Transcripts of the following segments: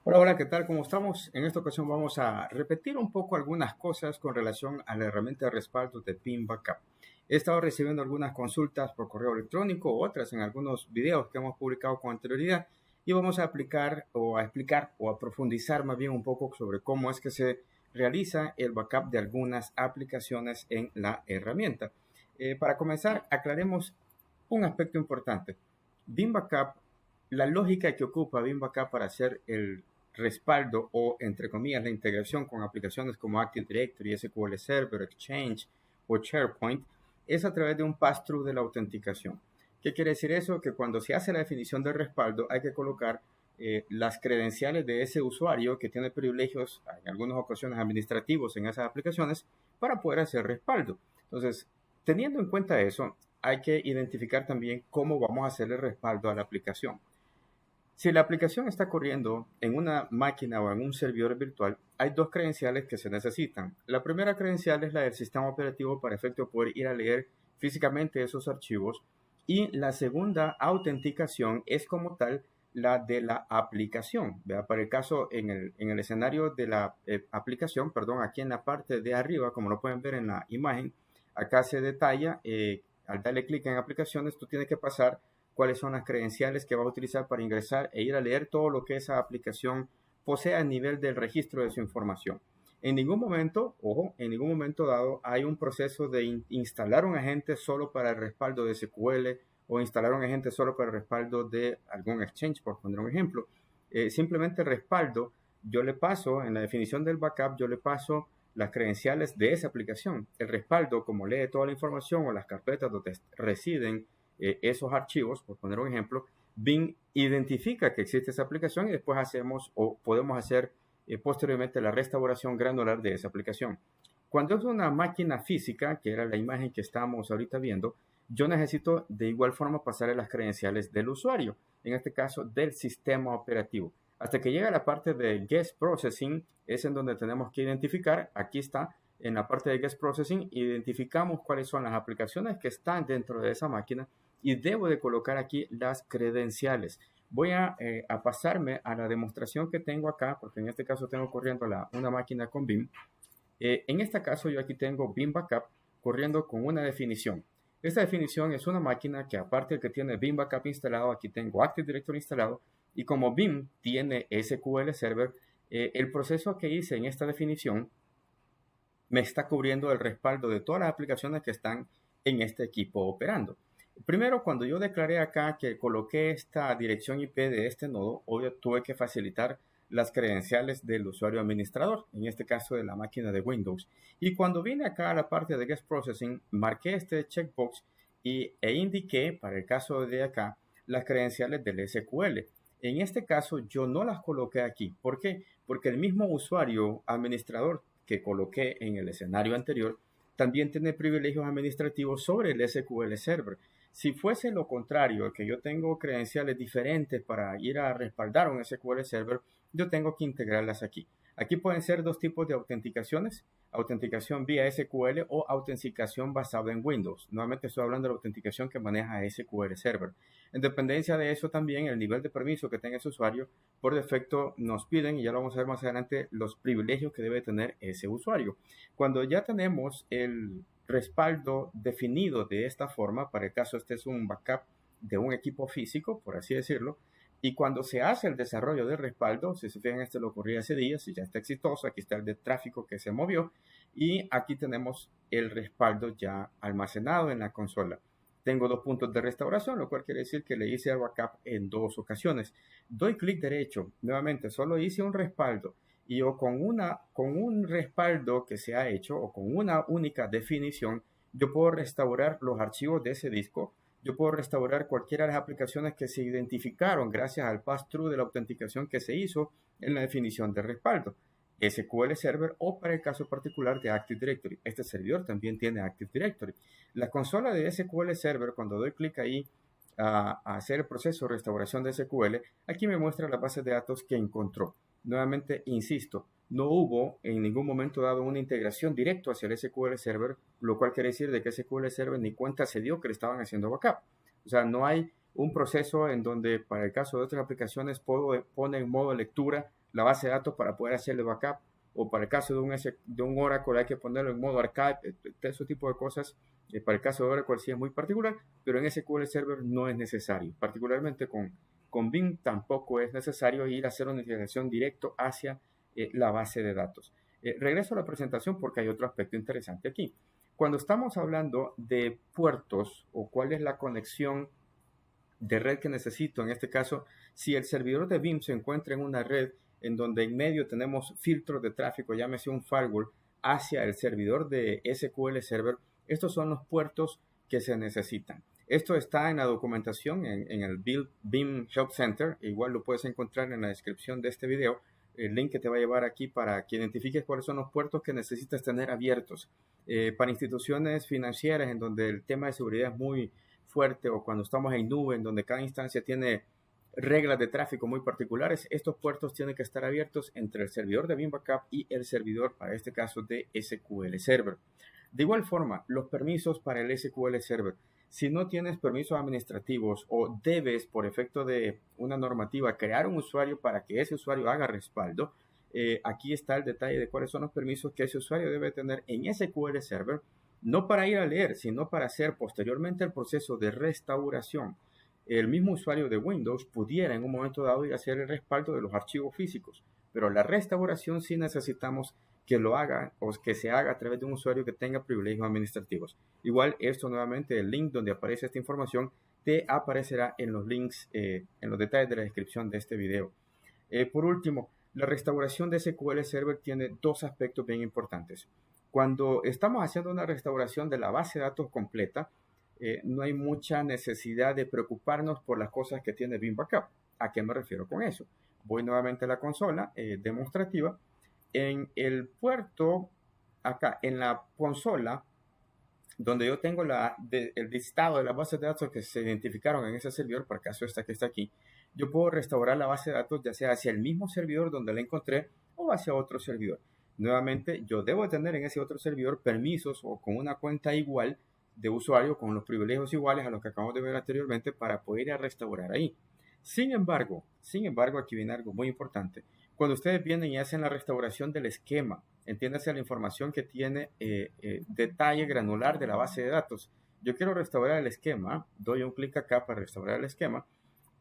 Hola, hola, ¿qué tal? ¿Cómo estamos? En esta ocasión vamos a repetir un poco algunas cosas con relación a la herramienta de respaldo de Pin Backup. He estado recibiendo algunas consultas por correo electrónico, otras en algunos videos que hemos publicado con anterioridad y vamos a aplicar o a explicar o a profundizar más bien un poco sobre cómo es que se realiza el backup de algunas aplicaciones en la herramienta. Para comenzar, aclaremos un aspecto importante. Bin Backup, la lógica que ocupa Bin Backup para hacer el respaldo o, entre comillas, la integración con aplicaciones como Active Directory, SQL Server, Exchange o SharePoint, es a través de un pass-through de la autenticación. ¿Qué quiere decir eso? Que cuando se hace la definición de respaldo hay que colocar las credenciales de ese usuario que tiene privilegios, en algunas ocasiones administrativos en esas aplicaciones, para poder hacer respaldo. Entonces, teniendo en cuenta eso, hay que identificar también cómo vamos a hacer el respaldo a la aplicación. Si la aplicación está corriendo en una máquina o en un servidor virtual, hay dos credenciales que se necesitan. La primera credencial es la del sistema operativo para efecto de poder ir a leer físicamente esos archivos y la segunda autenticación es como tal la de la aplicación. ¿Verdad? Para el caso en el escenario de la aplicación, perdón, aquí en la parte de arriba, como lo pueden ver en la imagen, acá se detalla, al darle clic en aplicaciones, tú tienes que pasar cuáles son las credenciales que va a utilizar para ingresar e ir a leer todo lo que esa aplicación posee a nivel del registro de su información. En ningún momento, ojo, en ningún momento dado hay un proceso de instalar un agente solo para el respaldo de SQL o instalar un agente solo para el respaldo de algún exchange, por poner un ejemplo. Simplemente respaldo, yo le paso, en la definición del backup, yo le paso las credenciales de esa aplicación. El respaldo, como lee toda la información o las carpetas donde residen esos archivos, por poner un ejemplo, Bing identifica que existe esa aplicación y después hacemos o podemos hacer posteriormente la restauración granular de esa aplicación. Cuando es una máquina física, que era la imagen que estamos ahorita viendo, yo necesito de igual forma pasarle las credenciales del usuario, en este caso del sistema operativo. Hasta que llega la parte de Guest Processing, es en donde tenemos que identificar, aquí está, en la parte de Guest Processing, identificamos cuáles son las aplicaciones que están dentro de esa máquina y debo de colocar aquí las credenciales. Voy a pasarme a la demostración que tengo acá, porque en este caso tengo corriendo una máquina con BIM. En este caso yo aquí tengo BIM Backup corriendo con una definición. Esta definición es una máquina que aparte de que tiene BIM Backup instalado, aquí tengo Active Directory instalado y como BIM tiene SQL Server, el proceso que hice en esta definición me está cubriendo el respaldo de todas las aplicaciones que están en este equipo operando. Primero, cuando yo declaré acá que coloqué esta dirección IP de este nodo, obvio tuve que facilitar las credenciales del usuario administrador, en este caso de la máquina de Windows. Y cuando vine acá a la parte de Guest Processing, marqué este checkbox e indiqué, para el caso de acá, las credenciales del SQL. En este caso, yo no las coloqué aquí. ¿Por qué? Porque el mismo usuario administrador que coloqué en el escenario anterior también tiene privilegios administrativos sobre el SQL Server. Si fuese lo contrario, que yo tengo credenciales diferentes para ir a respaldar un SQL Server, yo tengo que integrarlas aquí. Aquí pueden ser dos tipos de autenticaciones, autenticación vía SQL o autenticación basada en Windows. Nuevamente estoy hablando de la autenticación que maneja SQL Server. En dependencia de eso también el nivel de permiso que tenga ese usuario, por defecto nos piden, y ya lo vamos a ver más adelante, los privilegios que debe tener ese usuario. Cuando ya tenemos el respaldo definido de esta forma, para el caso este es un backup de un equipo físico, por así decirlo, y cuando se hace el desarrollo del respaldo, si se fijan, este lo ocurría hace días y ya está exitoso, aquí está el de tráfico que se movió, y aquí tenemos el respaldo ya almacenado en la consola. Tengo dos puntos de restauración, lo cual quiere decir que le hice el backup en dos ocasiones. Doy clic derecho, nuevamente, solo hice un respaldo y o con un respaldo que se ha hecho o con una única definición, yo puedo restaurar los archivos de ese disco, yo puedo restaurar cualquiera de las aplicaciones que se identificaron gracias al pass-through de la autenticación que se hizo en la definición de respaldo. SQL Server o para el caso particular de Active Directory. Este servidor también tiene Active Directory. La consola de SQL Server, cuando doy clic ahí a hacer el proceso de restauración de SQL, aquí me muestra la base de datos que encontró. Nuevamente, insisto, no hubo en ningún momento dado una integración directa hacia el SQL Server, lo cual quiere decir de que SQL Server ni cuenta se dio que le estaban haciendo backup. O sea, no hay un proceso en donde, para el caso de otras aplicaciones, pone en modo lectura la base de datos para poder hacerle backup, o para el caso de un Oracle hay que ponerlo en modo archive, ese tipo de cosas. Para el caso de Oracle sí es muy particular, pero en SQL Server no es necesario. Particularmente con Bing tampoco es necesario ir a hacer una integración directo hacia la base de datos. Regreso a la presentación porque hay otro aspecto interesante aquí. Cuando estamos hablando de puertos o cuál es la conexión de red que necesito, en este caso, si el servidor de BIM se encuentra en una red en donde en medio tenemos filtros de tráfico, llámese un firewall, hacia el servidor de SQL Server, estos son los puertos que se necesitan. Esto está en la documentación en el BIM Help Center, igual lo puedes encontrar en la descripción de este video, el link que te va a llevar aquí para que identifiques cuáles son los puertos que necesitas tener abiertos. Para instituciones financieras en donde el tema de seguridad es muy fuerte, o cuando estamos en nube, en donde cada instancia tiene reglas de tráfico muy particulares, estos puertos tienen que estar abiertos entre el servidor de BIM Backup y el servidor, para este caso, de SQL Server. De igual forma, los permisos para el SQL Server. Si no tienes permisos administrativos o debes, por efecto de una normativa, crear un usuario para que ese usuario haga respaldo, aquí está el detalle de cuáles son los permisos que ese usuario debe tener en SQL Server, no para ir a leer, sino para hacer posteriormente el proceso de restauración. El mismo usuario de Windows pudiera en un momento dado ir a hacer el respaldo de los archivos físicos, pero la restauración sí necesitamos que lo haga o que se haga a través de un usuario que tenga privilegios administrativos. Igual esto nuevamente, el link donde aparece esta información te aparecerá en los links, en los detalles de la descripción de este video. Por último, la restauración de SQL Server tiene dos aspectos bien importantes. Cuando estamos haciendo una restauración de la base de datos completa, no hay mucha necesidad de preocuparnos por las cosas que tiene BIM Backup. ¿A qué me refiero con eso? Voy nuevamente a la consola demostrativa. En el puerto, acá en la consola, donde yo tengo el listado de las bases de datos que se identificaron en ese servidor, por caso esta que está aquí, yo puedo restaurar la base de datos ya sea hacia el mismo servidor donde la encontré o hacia otro servidor. Nuevamente, yo debo tener en ese otro servidor permisos o con una cuenta igual de usuario, con los privilegios iguales a los que acabamos de ver anteriormente, para poder ir a restaurar ahí. Sin embargo, aquí viene algo muy importante. Cuando ustedes vienen y hacen la restauración del esquema, entiéndase la información que tiene detalle granular de la base de datos. Yo quiero restaurar el esquema, doy un clic acá para restaurar el esquema,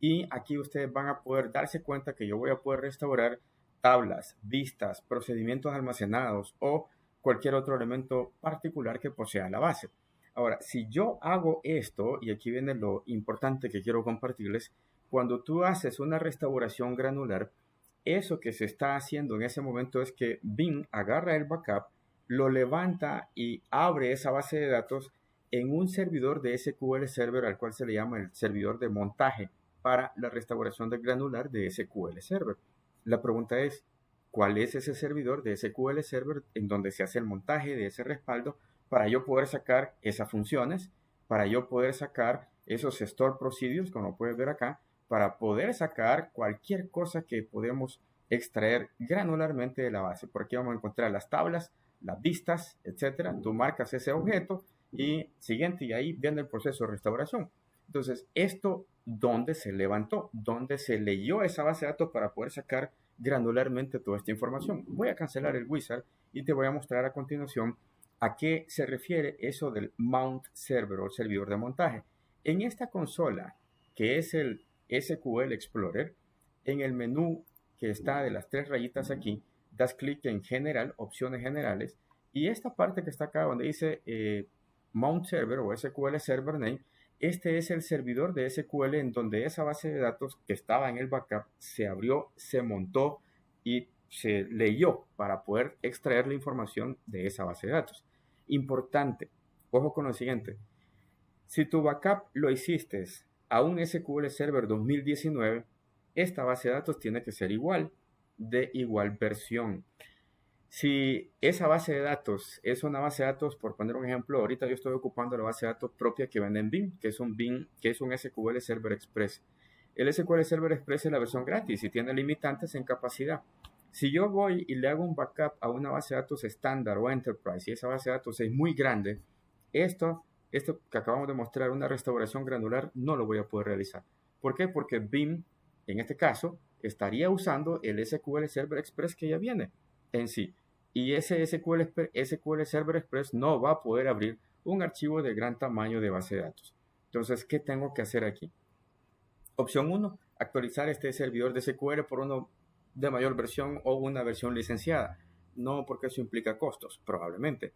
y aquí ustedes van a poder darse cuenta que yo voy a poder restaurar tablas, vistas, procedimientos almacenados o cualquier otro elemento particular que posea la base. Ahora, si yo hago esto, y aquí viene lo importante que quiero compartirles, cuando tú haces una restauración granular, eso que se está haciendo en ese momento es que BIM agarra el backup, lo levanta y abre esa base de datos en un servidor de SQL Server al cual se le llama el servidor de montaje para la restauración del granular de SQL Server. La pregunta es, ¿cuál es ese servidor de SQL Server en donde se hace el montaje de ese respaldo para yo poder sacar esas funciones, para yo poder sacar esos store procedures, como puedes ver acá, para poder sacar cualquier cosa que podemos extraer granularmente de la base? Porque vamos a encontrar las tablas, las vistas, etcétera. Tú marcas ese objeto y siguiente, y ahí viene el proceso de restauración. Entonces, esto, ¿dónde se levantó? ¿Dónde se leyó esa base de datos para poder sacar granularmente toda esta información? Voy a cancelar el wizard y te voy a mostrar a continuación a qué se refiere eso del Mount Server o el servidor de montaje. En esta consola, que es el SQL Explorer, en el menú que está de las tres rayitas aquí, das clic en General, Opciones Generales, y esta parte que está acá donde dice Mount Server o SQL Server Name, este es el servidor de SQL en donde esa base de datos que estaba en el backup se abrió, se montó y se leyó para poder extraer la información de esa base de datos. Importante, ojo con lo siguiente, si tu backup lo hiciste a un SQL Server 2019, esta base de datos tiene que ser igual, de igual versión. Si esa base de datos es una base de datos, por poner un ejemplo, ahorita yo estoy ocupando la base de datos propia que vende en BIM, que es un SQL Server Express. El SQL Server Express es la versión gratis y tiene limitantes en capacidad. Si yo voy y le hago un backup a una base de datos estándar o Enterprise y esa base de datos es muy grande, esto que acabamos de mostrar, una restauración granular, no lo voy a poder realizar. ¿Por qué? Porque BIM, en este caso, estaría usando el SQL Server Express que ya viene en sí. Y ese SQL Server Express no va a poder abrir un archivo de gran tamaño de base de datos. Entonces, ¿qué tengo que hacer aquí? Opción 1, actualizar este servidor de SQL por uno de mayor versión o una versión licenciada. No porque eso implica costos, probablemente.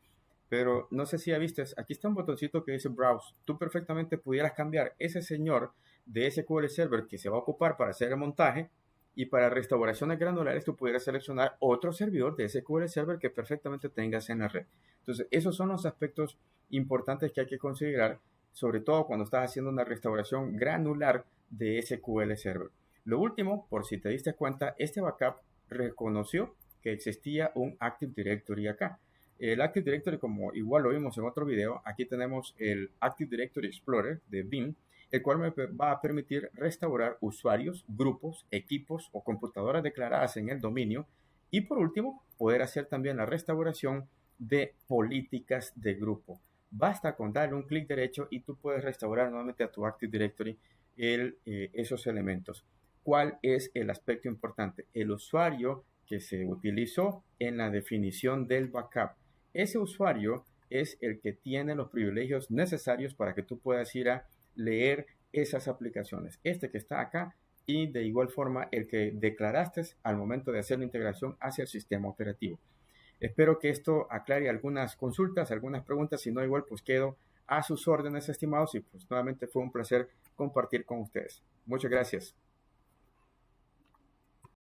Pero no sé si ya viste, aquí está un botoncito que dice Browse. Tú perfectamente pudieras cambiar ese señor de SQL Server que se va a ocupar para hacer el montaje, y para restauraciones granulares tú pudieras seleccionar otro servidor de SQL Server que perfectamente tengas en la red. Entonces, esos son los aspectos importantes que hay que considerar, sobre todo cuando estás haciendo una restauración granular de SQL Server. Lo último, por si te diste cuenta, este backup reconoció que existía un Active Directory acá. El Active Directory, como igual lo vimos en otro video, aquí tenemos el Active Directory Explorer de Vim, el cual me va a permitir restaurar usuarios, grupos, equipos o computadoras declaradas en el dominio, y por último, poder hacer también la restauración de políticas de grupo. Basta con darle un clic derecho y tú puedes restaurar nuevamente a tu Active Directory esos elementos. ¿Cuál es el aspecto importante? El usuario que se utilizó en la definición del backup. Ese usuario es el que tiene los privilegios necesarios para que tú puedas ir a leer esas aplicaciones. Este que está acá, y de igual forma el que declaraste al momento de hacer la integración hacia el sistema operativo. Espero que esto aclare algunas consultas, algunas preguntas. Si no, igual pues quedo a sus órdenes, estimados, y pues nuevamente fue un placer compartir con ustedes. Muchas gracias.